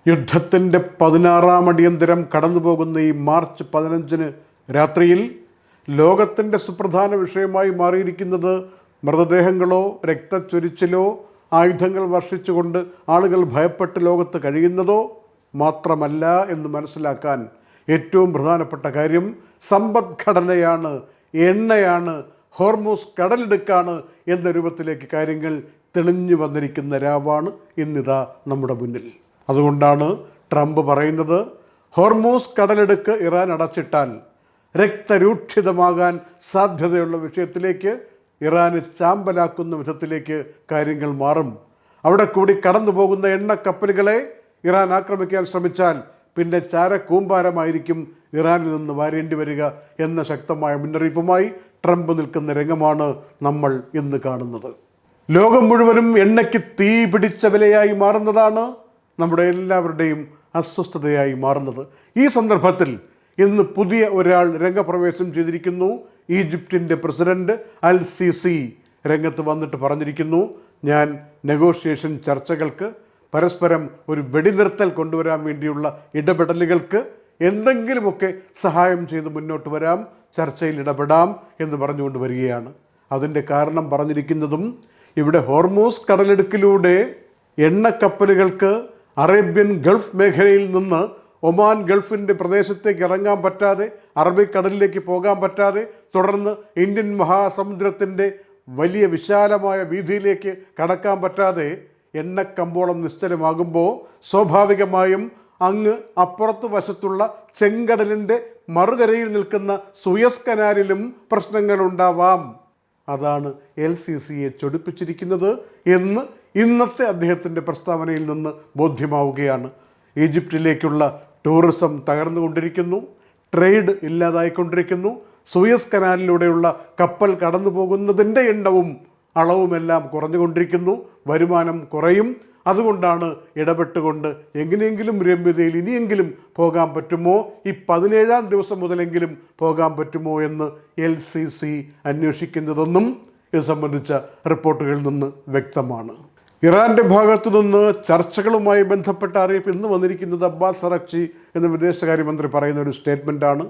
യുദ്ധത്തിൻ്റെ 16-ാം അടിയന്തരം കടന്നുപോകുന്ന ഈ മാർച്ച് 15 രാത്രിയിൽ ലോകത്തിൻ്റെ സുപ്രധാന വിഷയമായി മാറിയിരിക്കുന്നത് മൃതദേഹങ്ങളോ രക്തച്ചൊരിച്ചിലോ ആയുധങ്ങൾ വർഷിച്ചുകൊണ്ട് ആളുകൾ ഭയപ്പെട്ട് ലോകത്ത് കഴിയുന്നതോ മാത്രമല്ല എന്ന് മനസ്സിലാക്കാൻ ഏറ്റവും പ്രധാനപ്പെട്ട കാര്യം സമ്പദ്ഘടനയാണ്, എണ്ണയാണ്, ഹോർമൂസ് കടലിടുക്കാണ് എന്ന രൂപത്തിലേക്ക് കാര്യങ്ങൾ തെളിഞ്ഞു വന്നിരിക്കുന്ന രാവാണ് ഇന്നിതാ നമ്മുടെ മുന്നിൽ. അതുകൊണ്ടാണ് ട്രംപ് പറയുന്നത്, ഹോർമൂസ് കടലിടുക്ക് ഇറാൻ അടച്ചിട്ടാൽ രക്തരൂക്ഷിതമാകാൻ സാധ്യതയുള്ള വിഷയത്തിലേക്ക്, ഇറാന് ചാമ്പലാക്കുന്ന വിധത്തിലേക്ക് കാര്യങ്ങൾ മാറും. അവിടെ കൂടി കടന്നു പോകുന്ന എണ്ണക്കപ്പലുകളെ ഇറാൻ ആക്രമിക്കാൻ ശ്രമിച്ചാൽ പിന്നെ ചാരക്കൂമ്പാരമായിരിക്കും ഇറാനിൽ നിന്ന് വാരേണ്ടി വരിക എന്ന ശക്തമായ മുന്നറിയിപ്പുമായി ട്രംപ് നിൽക്കുന്ന രംഗമാണ് നമ്മൾ ഇന്ന് കാണുന്നത്. ലോകം മുഴുവനും എണ്ണയ്ക്ക് തീ പിടിച്ച വിലയായി മാറുന്നതാണ് നമ്മുടെ എല്ലാവരുടെയും അസ്വസ്ഥതയായി മാറുന്നത്. ഈ സന്ദർഭത്തിൽ ഇന്ന് പുതിയ ഒരാൾ രംഗപ്രവേശം ചെയ്തിരിക്കുന്നു. ഈജിപ്തിൻ്റെ പ്രസിഡന്റ് അൽ സിസി രംഗത്ത് വന്നിട്ട് പറഞ്ഞിരിക്കുന്നു, ഞാൻ നെഗോഷിയേഷൻ ചർച്ചകൾക്ക്, പരസ്പരം ഒരു വെടിനിർത്തൽ കൊണ്ടുവരാൻ വേണ്ടിയുള്ള ഇടപെടലുകൾക്ക് എന്തെങ്കിലുമൊക്കെ സഹായം ചെയ്ത് മുന്നോട്ട് വരാം, ചർച്ചയിൽ ഇടപെടാം എന്ന് പറഞ്ഞുകൊണ്ട് വരികയാണ്. അതിൻ്റെ കാരണം പറഞ്ഞിരിക്കുന്നതും, ഇവിടെ ഹോർമൂസ് കടലിടുക്കിലൂടെ എണ്ണക്കപ്പലുകൾക്ക് അറേബ്യൻ ഗൾഫ് മേഖലയിൽ നിന്ന് ഒമാൻ ഗൾഫിൻ്റെ പ്രദേശത്തേക്ക് ഇറങ്ങാൻ പറ്റാതെ, അറബിക്കടലിലേക്ക് പോകാൻ പറ്റാതെ, തുടർന്ന് ഇന്ത്യൻ മഹാസമുദ്രത്തിൻ്റെ വലിയ വിശാലമായ വീതിയിലേക്ക് കടക്കാൻ പറ്റാതെ എണ്ണക്കമ്പോളം നിശ്ചലമാകുമ്പോൾ സ്വാഭാവികമായും അങ്ങ് അപ്പുറത്ത് വശത്തുള്ള ചെങ്കടലിൻ്റെ മറുകരയിൽ നിൽക്കുന്ന സുയസ് കനാലിലും പ്രശ്നങ്ങളുണ്ടാവാം. അതാണ് LCCയെ ചൊടിപ്പിച്ചിരിക്കുന്നത് എന്ന് ഇന്നത്തെ അദ്ദേഹത്തിൻ്റെ പ്രസ്താവനയിൽ നിന്ന് ബോധ്യമാവുകയാണ്. ഈജിപ്തിലേക്കുള്ള ടൂറിസം തകർന്നുകൊണ്ടിരിക്കുന്നു, ട്രേഡ് ഇല്ലാതായിക്കൊണ്ടിരിക്കുന്നു, സുയസ് കനാലിലൂടെയുള്ള കപ്പൽ കടന്നു പോകുന്നതിൻ്റെ എണ്ണവും അളവുമെല്ലാം കുറഞ്ഞുകൊണ്ടിരിക്കുന്നു, വരുമാനം കുറയും. അതുകൊണ്ടാണ് ഇടപെട്ടുകൊണ്ട് എങ്ങനെയെങ്കിലും രമ്യതയിൽ ഇനിയെങ്കിലും പോകാൻ പറ്റുമോ, ഈ 17-ാം ദിവസം മുതലെങ്കിലും പോകാൻ പറ്റുമോ എന്ന് LCC അന്വേഷിക്കുന്നതെന്നും ഇത് സംബന്ധിച്ച റിപ്പോർട്ടുകളിൽ നിന്ന് വ്യക്തമാണ്. ഇറാൻ്റെ ഭാഗത്തു നിന്ന് ചർച്ചകളുമായി ബന്ധപ്പെട്ട അറിയിപ്പ് ഇന്ന് വന്നിരിക്കുന്നത് അബ്ബാസ് അറക്ചി എന്ന വിദേശകാര്യമന്ത്രി പറയുന്ന ഒരു സ്റ്റേറ്റ്മെൻറ്റാണ്.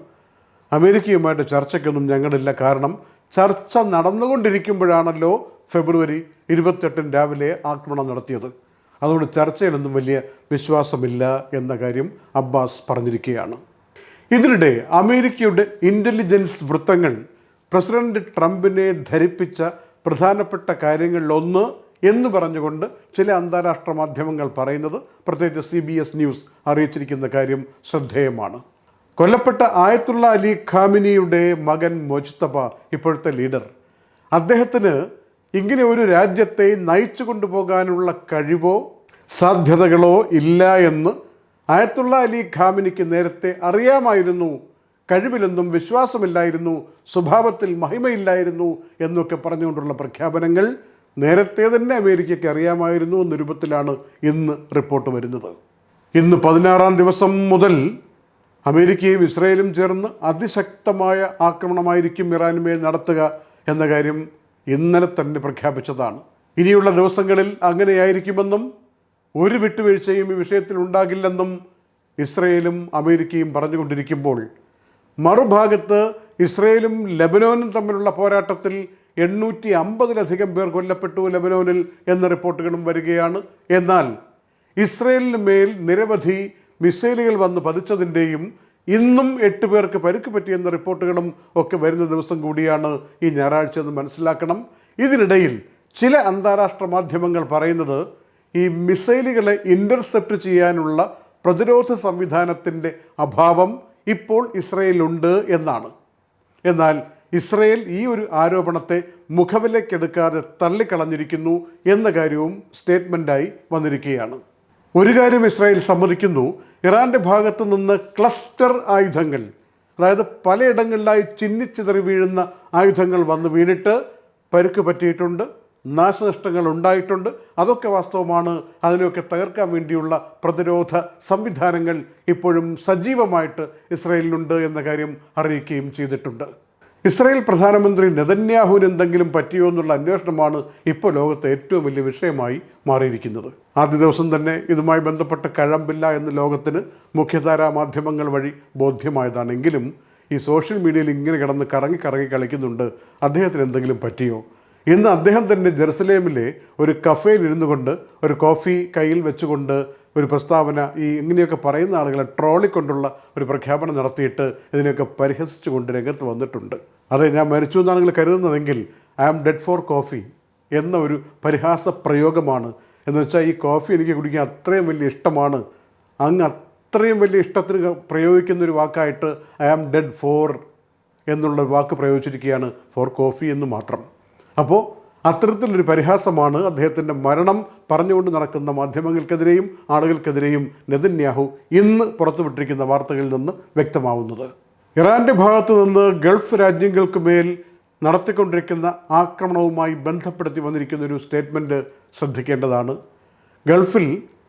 അമേരിക്കയുമായിട്ട് ചർച്ചയ്ക്കൊന്നും ഞങ്ങളില്ല, കാരണം ചർച്ച നടന്നുകൊണ്ടിരിക്കുമ്പോഴാണല്ലോ ഫെബ്രുവരി 28 രാവിലെ ആക്രമണം നടത്തിയത്. അതുകൊണ്ട് ചർച്ചയിലൊന്നും വലിയ വിശ്വാസമില്ല എന്ന കാര്യം അബ്ബാസ് പറഞ്ഞിരിക്കുകയാണ്. ഇതിനിടെ അമേരിക്കയുടെ ഇൻ്റലിജൻസ് വൃത്തങ്ങൾ പ്രസിഡന്റ് ട്രംപിനെ ധരിപ്പിച്ച പ്രധാനപ്പെട്ട കാര്യങ്ങളിലൊന്ന് എന്ന് പറഞ്ഞുകൊണ്ട് ചില അന്താരാഷ്ട്ര മാധ്യമങ്ങൾ പറയുന്നത്, പ്രത്യേകിച്ച് CBS ന്യൂസ് അറിയിച്ചിരിക്കുന്ന കാര്യം ശ്രദ്ധേയമാണ്. കൊല്ലപ്പെട്ട ആയത്തുള്ള അലി ഖാമിനിയുടെ മകൻ മൊജ്തബ, ഇപ്പോഴത്തെ ലീഡർ, അദ്ദേഹത്തിന് ഇങ്ങനെ ഒരു രാജ്യത്തെ നയിച്ചു കൊണ്ടുപോകാനുള്ള കഴിവോ സാധ്യതകളോ ഇല്ല എന്ന് ആയത്തുള്ള അലി ഖാമിനിക്ക് നേരത്തെ അറിയാമായിരുന്നു. കഴിവിലൊന്നും വിശ്വാസമില്ലായിരുന്നു, സ്വഭാവത്തിൽ മഹിമയില്ലായിരുന്നു എന്നൊക്കെ പറഞ്ഞുകൊണ്ടുള്ള പ്രഖ്യാപനങ്ങൾ നേരത്തെ തന്നെ അമേരിക്കയ്ക്ക് അറിയാമായിരുന്നു എന്ന രൂപത്തിലാണ് ഇന്ന് റിപ്പോർട്ട് വരുന്നത്. ഇന്ന് 16-ാം ദിവസം മുതൽ അമേരിക്കയും ഇസ്രയേലും ചേർന്ന് അതിശക്തമായ ആക്രമണമായിരിക്കും ഇറാനുമേൽ നടത്തുക എന്ന കാര്യം ഇന്നലെ തന്നെ പ്രഖ്യാപിച്ചതാണ്. ഇനിയുള്ള ദിവസങ്ങളിൽ അങ്ങനെയായിരിക്കുമെന്നും ഒരു വിട്ടുവീഴ്ചയും ഈ വിഷയത്തിൽ ഉണ്ടാകില്ലെന്നും ഇസ്രയേലും അമേരിക്കയും പറഞ്ഞുകൊണ്ടിരിക്കുമ്പോൾ, മറുഭാഗത്ത് ഇസ്രയേലും ലെബനോനും തമ്മിലുള്ള പോരാട്ടത്തിൽ 850-ലധികം പേർ കൊല്ലപ്പെട്ടു ലെബനോനിൽ എന്ന റിപ്പോർട്ടുകളും വരികയാണ്. എന്നാൽ ഇസ്രയേലിന് മേൽ നിരവധി മിസൈലുകൾ വന്ന് പതിച്ചതിൻ്റെയും ഇന്നും 8 പേർക്ക് പരിക്ക് പറ്റിയെന്ന റിപ്പോർട്ടുകളും ഒക്കെ വരുന്ന ദിവസം കൂടിയാണ് ഈ ഞായറാഴ്ച എന്ന് മനസ്സിലാക്കണം. ഇതിനിടയിൽ ചില അന്താരാഷ്ട്ര മാധ്യമങ്ങൾ പറയുന്നത്, ഈ മിസൈലുകളെ ഇൻ്റർസെപ്റ്റ് ചെയ്യാനുള്ള പ്രതിരോധ സംവിധാനത്തിൻ്റെ അഭാവം ഇപ്പോൾ ഇസ്രയേലുണ്ട് എന്നാണ്. എന്നാൽ ഇസ്രയേൽ ഈ ഒരു ആരോപണത്തെ മുഖവിലക്കെടുക്കാതെ തള്ളിക്കളഞ്ഞിരിക്കുന്നു എന്ന കാര്യവും സ്റ്റേറ്റ്മെൻറ്റായി വന്നിരിക്കുകയാണ്. ഒരു കാര്യം ഇസ്രായേൽ സമ്മതിക്കുന്നു, ഇറാൻ്റെ ഭാഗത്തു നിന്ന് ക്ലസ്റ്റർ ആയുധങ്ങൾ, അതായത് പലയിടങ്ങളിലായി ചിന്നിച്ചിതറി വീഴുന്ന ആയുധങ്ങൾ വന്ന് വീണിട്ട് പരുക്ക് പറ്റിയിട്ടുണ്ട്, നാശനഷ്ടങ്ങൾ ഉണ്ടായിട്ടുണ്ട്. അതൊക്കെ വാസ്തവമാണ്. അതിനെയൊക്കെ തകർക്കാൻ വേണ്ടിയുള്ള പ്രതിരോധ സംവിധാനങ്ങൾ ഇപ്പോഴും സജീവമായിട്ട് ഇസ്രായേലിലുണ്ട് എന്ന കാര്യം അറിയിക്കുകയും ചെയ്തിട്ടുണ്ട്. ഇസ്രായേൽ പ്രധാനമന്ത്രി നെതന്യാഹുവിന് എന്തെങ്കിലും പറ്റിയോ എന്നുള്ള അന്വേഷണമാണ് ഇപ്പോൾ ലോകത്തെ ഏറ്റവും വലിയ വിഷയമായി മാറിയിരിക്കുന്നത്. ആദ്യ ദിവസം തന്നെ ഇതുമായി ബന്ധപ്പെട്ട് കഴമ്പില്ല എന്ന് ലോകത്തിന് മുഖ്യധാരാ മാധ്യമങ്ങൾ വഴി ബോധ്യമായതാണെങ്കിലും ഈ സോഷ്യൽ മീഡിയയിൽ ഇങ്ങനെ കിടന്ന് കറങ്ങി കളിക്കുന്നുണ്ട്, അദ്ദേഹത്തിന് എന്തെങ്കിലും പറ്റിയോ. ഇന്ന് അദ്ദേഹം തന്നെ ജെറുസലേമിലെ ഒരു കഫേയിൽ ഇരുന്നു കൊണ്ട് ഒരു കോഫി കയ്യിൽ വെച്ചുകൊണ്ട് ഒരു പ്രസ്താവന ഇങ്ങനെയൊക്കെ പറയുന്ന ആളുകളെ ട്രോളിക്കൊണ്ടുള്ള ഒരു പ്രഖ്യാപനം നടത്തിയിട്ട് ഇതിനെയൊക്കെ പരിഹസിച്ചുകൊണ്ട് രംഗത്ത് വന്നിട്ടുണ്ട്. അതെ, ഞാൻ മരിച്ചു എന്നാണ് നിങ്ങൾ കരുതുന്നതെങ്കിൽ I am dead for coffee എന്ന ഒരു പരിഹാസ പ്രയോഗമാണ്. എന്ന് വെച്ചാൽ ഈ കോഫി എനിക്ക് കുടിക്കാൻ അത്രയും വലിയ ഇഷ്ടമാണ്, അങ്ങ് അത്രയും വലിയ ഇഷ്ടത്തിന് പ്രയോഗിക്കുന്നൊരു വാക്കായിട്ട് ഐ ആം ഡെഡ് ഫോർ എന്നുള്ള വാക്ക് പ്രയോഗിച്ചിരിക്കുകയാണ്, ഫോർ കോഫി എന്ന് മാത്രം. അപ്പോൾ അത്തരത്തിലൊരു പരിഹാസമാണ് അദ്ദേഹത്തിൻ്റെ മരണം പറഞ്ഞുകൊണ്ട് നടക്കുന്ന മാധ്യമങ്ങൾക്കെതിരെയും ആളുകൾക്കെതിരെയും നെതന്യാഹു ഇന്ന് പുറത്തുവിട്ടിരിക്കുന്ന വാർത്തകളിൽ നിന്ന് വ്യക്തമാവുന്നത്. ഇറാൻ്റെ ഭാഗത്തു നിന്ന് ഗൾഫ് രാജ്യങ്ങൾക്ക് മേൽ നടത്തിക്കൊണ്ടിരിക്കുന്ന ആക്രമണവുമായി ബന്ധപ്പെടുത്തി വന്നിരിക്കുന്ന ഒരു സ്റ്റേറ്റ്മെൻറ്റ് ശ്രദ്ധിക്കേണ്ടതാണ്. ഗൾഫിൽ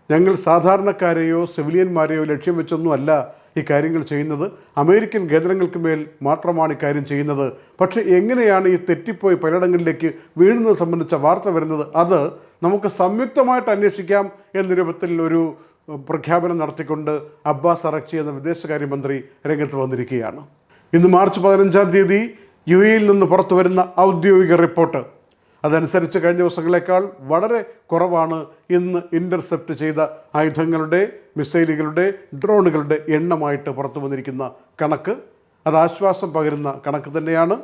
ഞങ്ങൾ സാധാരണക്കാരെയോ സിവിലിയന്മാരെയോ ലക്ഷ്യം വെച്ചൊന്നും അല്ല ഈ കാര്യങ്ങൾ ചെയ്യുന്നത്, അമേരിക്കൻ കേന്ദ്രങ്ങൾക്ക് മേൽ മാത്രമാണ് ഇക്കാര്യം ചെയ്യുന്നത്. പക്ഷേ എങ്ങനെയാണ് ഈ തെറ്റിപ്പോയി പലയിടങ്ങളിലേക്ക് വീഴുന്നത് സംബന്ധിച്ച വാർത്ത വരുന്നത്, അത് നമുക്ക് സംയുക്തമായിട്ട് അന്വേഷിക്കാം എന്ന രൂപത്തിൽ ഒരു പ്രഖ്യാപനം നടത്തിക്കൊണ്ട് അബ്ബാസ് അറക്ചി എന്ന വിദേശകാര്യമന്ത്രി രംഗത്ത് വന്നിരിക്കുകയാണ്. ഇന്ന് മാർച്ച് 15 UAE നിന്ന് പുറത്തു വരുന്ന ഔദ്യോഗിക റിപ്പോർട്ട് അതനുസരിച്ച് കഴിഞ്ഞ ദിവസങ്ങളെക്കാൾ വളരെ കുറവാണ് ഇന്ന് ഇൻ്റർസെപ്റ്റ് ചെയ്ത ആയുധങ്ങളുടെ, മിസൈലുകളുടെ, ഡ്രോണുകളുടെ എണ്ണമായിട്ട് പുറത്തു വന്നിരിക്കുന്ന കണക്ക്. അത് ആശ്വാസം പകരുന്ന കണക്ക് തന്നെയാണ്.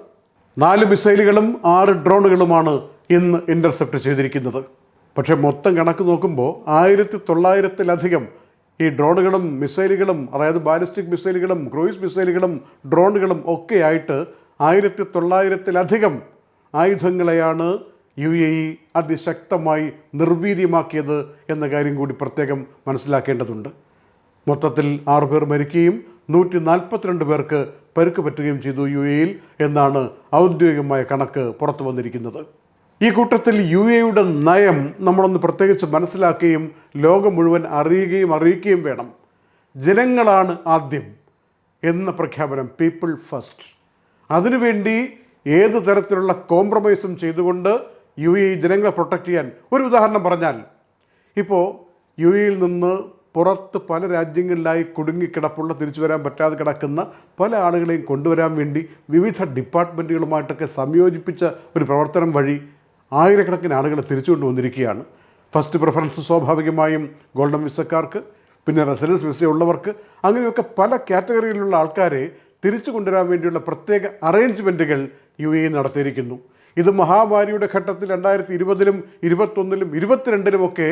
4 മിസൈലുകളും 6 ഡ്രോണുകളുമാണ് ഇന്ന് ഇൻ്റർസെപ്റ്റ് ചെയ്തിരിക്കുന്നത്. പക്ഷേ മൊത്തം കണക്ക് നോക്കുമ്പോൾ 1900-ലധികം ഈ ഡ്രോണുകളും മിസൈലുകളും, അതായത് ബാലിസ്റ്റിക് മിസൈലുകളും ക്രൂയിസ് മിസൈലുകളും ഡ്രോണുകളും ഒക്കെയായിട്ട് 1900-ലധികം ആയുധങ്ങളെയാണ് UAE അതിശക്തമായി നിർവീര്യമാക്കിയത് എന്ന കാര്യം കൂടി പ്രത്യേകം മനസ്സിലാക്കേണ്ടതുണ്ട്. മൊത്തത്തിൽ 6 പേർ മരിക്കുകയും 142 പേർക്ക് പരുക്ക് പറ്റുകയും ചെയ്തു UAE-യിൽ എന്നാണ് ഔദ്യോഗികമായ കണക്ക് പുറത്തു വന്നിരിക്കുന്നത്. ഈ കൂട്ടത്തിൽ UAE-യുടെ നയം നമ്മളൊന്ന് പ്രത്യേകിച്ച് മനസ്സിലാക്കുകയും ലോകം മുഴുവൻ അറിയിക്കുകയും വേണം. ജനങ്ങളാണ് ആദ്യം എന്ന പ്രഖ്യാപനം, പീപ്പിൾ ഫസ്റ്റ്. അതിനുവേണ്ടി ഏത് തരത്തിലുള്ള കോംപ്രമൈസും ചെയ്തുകൊണ്ട് UAE ജനങ്ങളെ പ്രൊട്ടക്റ്റ് ചെയ്യാൻ, ഒരു ഉദാഹരണം പറഞ്ഞാൽ, ഇപ്പോൾ UAE-യിൽ നിന്ന് പുറത്ത് പല രാജ്യങ്ങളിലായി കുടുങ്ങിക്കിടപ്പുള്ള, തിരിച്ചു വരാൻ പറ്റാതെ കിടക്കുന്ന പല ആളുകളെയും കൊണ്ടുവരാൻ വേണ്ടി വിവിധ ഡിപ്പാർട്ട്മെൻറ്റുകളുമായിട്ടൊക്കെ സംയോജിപ്പിച്ച ഒരു പ്രവർത്തനം വഴി ആയിരക്കണക്കിന് ആളുകളെ തിരിച്ചു കൊണ്ടുവന്നിരിക്കുകയാണ്. ഫസ്റ്റ് പ്രിഫറൻസ് സ്വാഭാവികമായും ഗോൾഡൻ വിസക്കാർക്ക്, പിന്നെ റെസിഡൻസ് വിസ ഉള്ളവർക്ക്, അങ്ങനെയൊക്കെ പല കാറ്റഗറിയിലുള്ള ആൾക്കാരെ തിരിച്ചു കൊണ്ടുവരാൻ വേണ്ടിയുള്ള പ്രത്യേക അറേഞ്ച്മെൻറ്റുകൾ UAE നടത്തിയിരിക്കുന്നു. ഇത് മഹാമാരിയുടെ ഘട്ടത്തിൽ 2020-ലും 2021-ലും 2022-ലുമൊക്കെ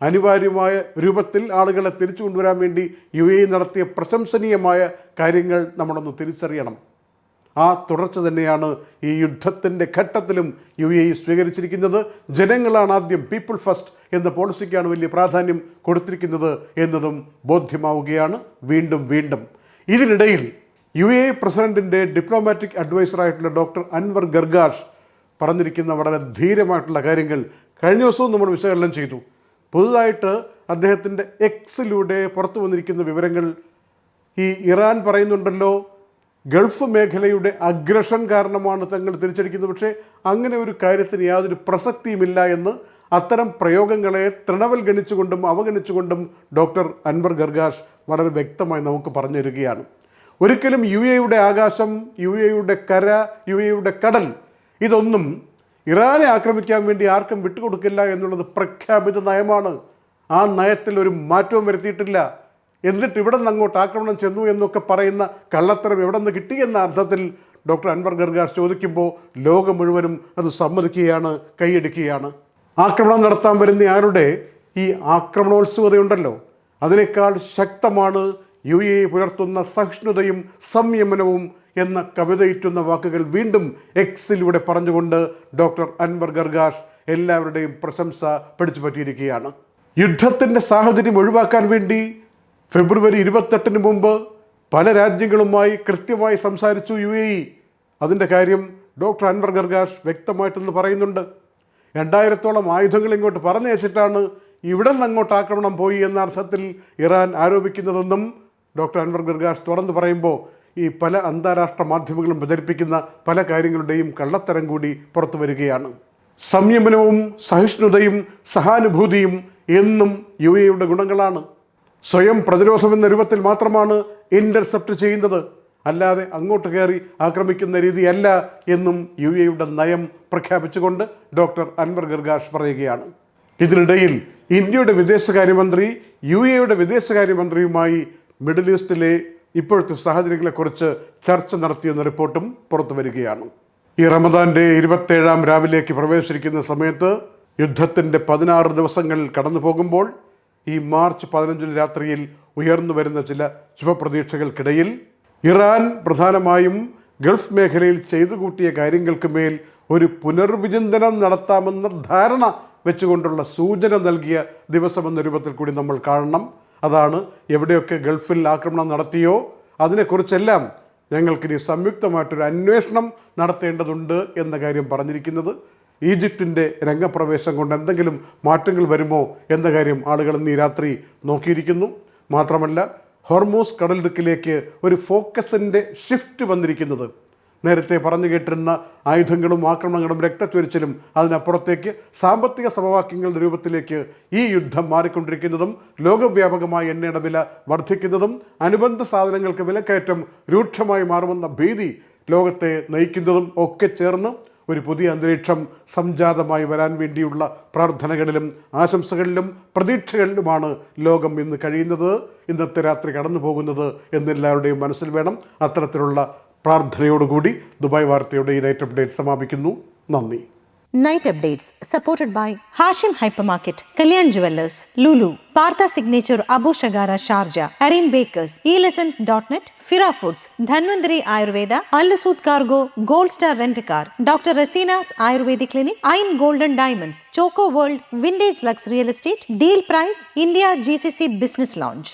അനിവാര്യമായ രൂപത്തിൽ ആളുകളെ തിരിച്ചു കൊണ്ടുവരാൻ വേണ്ടി UAE നടത്തിയ പ്രശംസനീയമായ കാര്യങ്ങൾ നമ്മളൊന്ന് തിരിച്ചറിയണം. ആ തുടർച്ച തന്നെയാണ് ഈ യുദ്ധത്തിൻ്റെ ഘട്ടത്തിലും UAE സ്വീകരിച്ചിരിക്കുന്നത്. ജനങ്ങളാണ് ആദ്യം, പീപ്പിൾ ഫസ്റ്റ് എന്ന പോളിസിക്കാണ് വലിയ പ്രാധാന്യം കൊടുത്തിരിക്കുന്നത് എന്നതും ബോധ്യമാവുകയാണ് വീണ്ടും വീണ്ടും. ഇതിനിടയിൽ UAE പ്രസിഡന്റിൻ്റെ ഡിപ്ലോമാറ്റിക് അഡ്വൈസറായിട്ടുള്ള ഡോക്ടർ അൻവർ ഗർഗാഷ് പറഞ്ഞിരിക്കുന്ന വളരെ ധീരമായിട്ടുള്ള കാര്യങ്ങൾ കഴിഞ്ഞ ദിവസവും നമ്മൾ വിശകലനം ചെയ്തു. പുതുതായിട്ട് അദ്ദേഹത്തിൻ്റെ എക്സിലൂടെ പുറത്തു വന്നിരിക്കുന്ന വിവരങ്ങൾ, ഈ ഇറാൻ പറയുന്നുണ്ടല്ലോ ഗൾഫ് മേഖലയുടെ അഗ്രഷൻ കാരണമാണ് തങ്ങൾ തിരിച്ചടിക്കുന്നത്, പക്ഷേ അങ്ങനെ ഒരു കാര്യത്തിന് യാതൊരു പ്രസക്തിയുമില്ല എന്ന് അത്തരം പ്രയോഗങ്ങളെ തൃണവൽഗണിച്ചുകൊണ്ടും അവഗണിച്ചുകൊണ്ടും ഡോക്ടർ അൻവർ ഗർഗാഷ് വളരെ വ്യക്തമായി നമുക്ക് പറഞ്ഞു തരികയാണ്. ഒരിക്കലും UAE-യുടെ ആകാശം, UAE-യുടെ കര, UAE-യുടെ കടൽ ഇതൊന്നും ഇറാനെ ആക്രമിക്കാൻ വേണ്ടി ആർക്കും വിട്ടുകൊടുക്കില്ല എന്നുള്ളത് പ്രഖ്യാപിത നയമാണ്. ആ നയത്തിൽ ഒരു മാറ്റവും വരുത്തിയിട്ടില്ല. എന്നിട്ട് ഇവിടെ നിന്ന് അങ്ങോട്ട് ആക്രമണം ചെന്നു എന്നൊക്കെ പറയുന്ന കള്ളത്തരം എവിടെ നിന്ന് കിട്ടി എന്ന അർത്ഥത്തിൽ ഡോക്ടർ അൻവർ ഗർഗാഷ് ചോദിക്കുമ്പോൾ ലോകം മുഴുവനും അത് സമ്മതിക്കുകയാണ്, കൈയടിക്കുകയാണ്. ആക്രമണം നടത്താൻ വരുന്ന ആരുടെ ഈ ആക്രമണോത്സുകതയുണ്ടല്ലോ, അതിനേക്കാൾ ശക്തമാണ് UAE പുലർത്തുന്ന സഹിഷ്ണുതയും സംയമനവും എന്ന കവിതയിട്ടുന്ന വാക്കുകൾ വീണ്ടും എക്സിലൂടെ പറഞ്ഞുകൊണ്ട് ഡോക്ടർ അൻവർ ഗർഗാഷ് എല്ലാവരുടെയും പ്രശംസ പിടിച്ചു പറ്റിയിരിക്കുകയാണ്. യുദ്ധത്തിൻ്റെ സാഹചര്യം ഒഴിവാക്കാൻ വേണ്ടി ഫെബ്രുവരി 28-ന് മുമ്പ് പല രാജ്യങ്ങളുമായി കൃത്യമായി സംസാരിച്ചു UAE. അതിൻ്റെ കാര്യം ഡോക്ടർ അൻവർ ഗർഗാഷ് വ്യക്തമായിട്ടൊന്ന് പറയുന്നുണ്ട്. 2000-ഓളം ആയുധങ്ങൾ ഇങ്ങോട്ട് പറഞ്ഞയച്ചിട്ടാണ് ഇവിടെ നിന്ന് അങ്ങോട്ട് ആക്രമണം പോയി എന്ന അർത്ഥത്തിൽ ഇറാൻ ആരോപിക്കുന്നതെന്നും ഡോക്ടർ അൻവർ ഗർഗാഷ് തുറന്നു പറയുമ്പോൾ ഈ പല അന്താരാഷ്ട്ര മാധ്യമങ്ങളും പ്രചരിപ്പിക്കുന്ന പല കാര്യങ്ങളുടെയും കള്ളത്തരം കൂടി പുറത്തു വരികയാണ്. സംയമനവും സഹിഷ്ണുതയും സഹാനുഭൂതിയും എന്നും UAEയുടെ ഗുണങ്ങളാണ്. സ്വയം പ്രതിരോധമെന്ന രൂപത്തിൽ മാത്രമാണ് ഇന്റർസെപ്റ്റ് ചെയ്യുന്നത്, അല്ലാതെ അങ്ങോട്ട് കയറി ആക്രമിക്കുന്ന രീതിയല്ല എന്നും UAEയുടെ നയം പ്രഖ്യാപിച്ചുകൊണ്ട് ഡോക്ടർ അൻവർ ഗർഗാഷ് പറയുകയാണ്. ഇതിനിടയിൽ ഇന്ത്യയുടെ വിദേശകാര്യമന്ത്രി UAEയുടെ വിദേശകാര്യമന്ത്രിയുമായി മിഡിൽ ഈസ്റ്റിലെ ഇപ്പോഴത്തെ സാഹചര്യങ്ങളെക്കുറിച്ച് ചർച്ച നടത്തിയെന്ന റിപ്പോർട്ടും പുറത്തു വരികയാണ്. ഈ റമദാന്റെ 27ാം രാവിലേക്ക് പ്രവേശിക്കുന്ന സമയത്ത് യുദ്ധത്തിൻ്റെ 16 ദിവസങ്ങൾ കടന്നു പോകുമ്പോൾ ഈ മാർച്ച് 15 രാത്രിയിൽ ഉയർന്നു വരുന്ന ചില ശുഭപ്രതീക്ഷകൾക്കിടയിൽ ഇറാൻ പ്രധാനമായും ഗൾഫ് മേഖലയിൽ ചെയ്തു കൂട്ടിയ കാര്യങ്ങൾക്ക് മേൽ ഒരു പുനർവിചിന്തനം നടത്താമെന്ന ധാരണ വെച്ചുകൊണ്ടുള്ള സൂചന നൽകിയ ദിവസമെന്ന രൂപത്തിൽ കൂടി നമ്മൾ കാണണം. അതാണ് എവിടെയൊക്കെ ഗൾഫിൽ ആക്രമണം നടത്തിയോ അതിനെക്കുറിച്ചെല്ലാം ഞങ്ങൾക്കിനി സംയുക്തമായിട്ടൊരു അന്വേഷണം നടത്തേണ്ടതുണ്ട് എന്ന കാര്യം പറഞ്ഞിരിക്കുന്നത്. ഈജിപ്തിൻ്റെ രംഗപ്രവേശം കൊണ്ട് എന്തെങ്കിലും മാറ്റങ്ങൾ വരുമോ എന്ന കാര്യം ആളുകൾ ഇന്ന് ഈ രാത്രി നോക്കിയിരിക്കുന്നു. മാത്രമല്ല ഹോർമൂസ് കടലിടുക്കിലേക്ക് ഒരു ഫോക്കസിൻ്റെ ഷിഫ്റ്റ് വന്നിരിക്കുന്നത്, നേരത്തെ പറഞ്ഞു കേട്ടിരുന്ന ആയുധങ്ങളും ആക്രമണങ്ങളും രക്തച്ചൊരിച്ചിലും അതിനപ്പുറത്തേക്ക് സാമ്പത്തിക സമവാക്യങ്ങളുടെ രൂപത്തിലേക്ക് ഈ യുദ്ധം മാറിക്കൊണ്ടിരിക്കുന്നതും ലോകവ്യാപകമായ എണ്ണയുടെ വില വർദ്ധിക്കുന്നതും അനുബന്ധ സാധനങ്ങൾക്ക് വിലക്കയറ്റം രൂക്ഷമായി മാറുമെന്ന ഭീതി ലോകത്തെ നയിക്കുന്നതും ഒക്കെ ചേർന്ന് ഒരു പുതിയ അന്തരീക്ഷം സംജാതമായി വരാൻ വേണ്ടിയുള്ള പ്രാർത്ഥനകളിലും ആശംസകളിലും പ്രതീക്ഷകളിലുമാണ് ലോകം ഇന്ന് കഴിയുന്നത്, ഇന്നത്തെ രാത്രി കടന്നു പോകുന്നത് എന്നെല്ലാവരുടെയും മനസ്സിൽ വേണം. അത്തരത്തിലുള്ള പ്രാർത്ഥനയോടുകൂടി ദുബായ് വാർത്തയുടെ ഈ നൈറ്റ് അപ്ഡേറ്റ് സമാപിക്കുന്നു. നന്ദി. Night updates supported by Hashim Hypermarket, Kalyan Jewellers, Lulu, Partha Signature, Abu Shagara, Sharjah, Arin Bakers, eLessons.net, Fira Foods, Dhanvantari Ayurveda, Al-Sud Cargo, Gold Star Rent-A-Car, Dr. Rasina's Ayurvedic Clinic, Ain Golden Diamonds, Choco World, Vintage Lux Real Estate, Deal Price, India GCC Business Lounge.